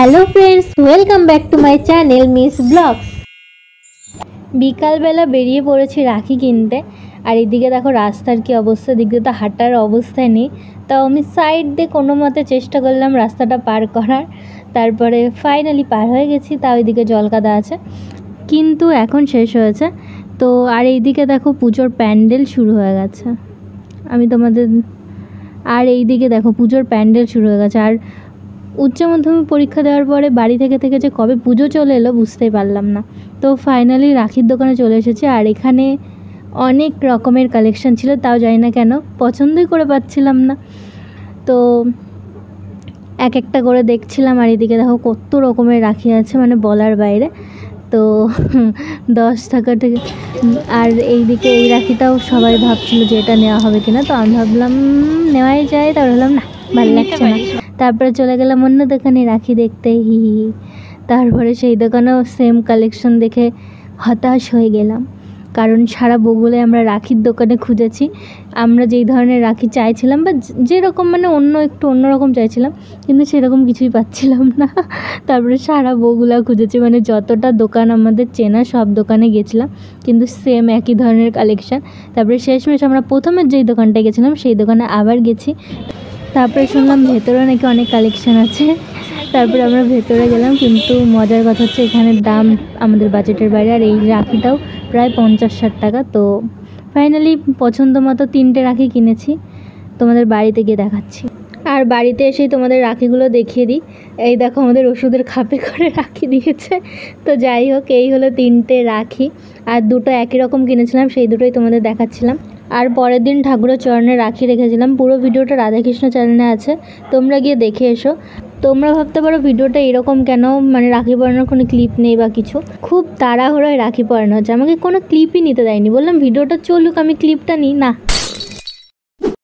Hello friends, welcome back to my channel Miss Blogs. বিকালবেলা বেরিয়ে পড়েছি রাখি কিনতে। আর এদিকে দেখো রাস্তার কি অবস্থা, দিকে তো হাঁটার অবস্থায় নেই। তাও আমি সাইড দিয়ে কোনো মতে চেষ্টা করলাম রাস্তাটা পার করার। তারপরে ফাইনালি পার হয়ে গেছি। তাও এদিকে জলকাদা আছে, কিন্তু এখন শেষ হয়েছে তো। আর এইদিকে দেখো পুজোর প্যান্ডেল শুরু হয়ে গেছে। এইদিকে দেখো পুজোর প্যান্ডেল শুরু হয়ে গেছে। আর উচ্চ মাধ্যমিক পরীক্ষা দেওয়ার পরে বাড়ি থেকে যে কবে পুজো চলে এলো বুঝতেই পারলাম না। তো ফাইনালি রাখির দোকানে চলে এসেছি। আর এখানে অনেক রকমের কালেকশন ছিল, তাও জানি না কেন পছন্দই করে পাচ্ছিলাম না। তো এক একটা করে দেখছিলাম। আর এদিকে দেখো কত রকমের রাখি আছে, মানে বলার বাইরে। তো 10 টাকা থেকে। আর এইদিকে এই রাখিটাও সবাই ভাবছিল যে এটা নেওয়া হবে কিনা, তো আমি ভাবলাম নেওয়াই যায়। তারপর ভাবলাম না, ভালো লাগছে না। তারপরে চলে গেলাম অন্য দোকানে রাখি দেখতে, তারপরে সেই দোকানেও সেম কালেকশন দেখে হতাশ হয়ে গেলাম। কারণ সারা বগুড়ায় আমরা রাখির দোকানে খুঁজেছি, আমরা যেই ধরনের রাখি চাইছিলাম বা যেরকম মানে একটু অন্যরকম চাইছিলাম, কিন্তু সেরকম কিছুই পাচ্ছিলাম না। তারপরে সারা বগুড়া খুঁজেছি, মানে যতটা দোকান আমাদের চেনা সব দোকানে গেছিলাম, কিন্তু সেম একই ধরনের কালেকশান। তারপরে শেষমেশ আমরা প্রথমের যেই দোকানটায় গেছিলাম সেই দোকানে আবার গেছি। তারপরে শুনলাম ভেতরে নাকি অনেক কালেকশান আছে। তারপরে আমরা ভেতরে গেলাম, কিন্তু মজার কথা হচ্ছে এখানের দাম আমাদের বাজেটের বাইরে। আর এই রাখিটাও প্রায় 50-60 টাকা। তো ফাইনালি পছন্দ মতো 3টে রাখি কিনেছি, তোমাদের বাড়িতে গিয়ে দেখাচ্ছি। আর বাড়িতে এসেই তোমাদের রাখিগুলো দেখিয়ে দিই। এই দেখো আমাদের ওষুধের খাপে করে রাখি দিয়েছে। তো যাই হোক, এই হলো 3টে রাখি। আর দুটো একই রকম কিনেছিলাম, সেই দুটোই তোমাদের দেখাচ্ছিলাম। আর পরের দিন ঠাকুরের চরণে রাখি রেখেছিলাম। পুরো ভিডিওটা রাধাকৃষ্ণ চ্যানেলে আছে, তোমরা গিয়ে দেখে এসো। তোমরা ভাবতে পারো ভিডিওটা এরকম কেন, মানে রাখি পরানোর কোনো ক্লিপ নেই বা কিছু। খুব তাড়াহুড়োয় রাখি পরানো হচ্ছে, আমাকে কোনো ক্লিপই নিতে দেয়নি। বললাম ভিডিওটা চলুক, আমি ক্লিপটা নিই না,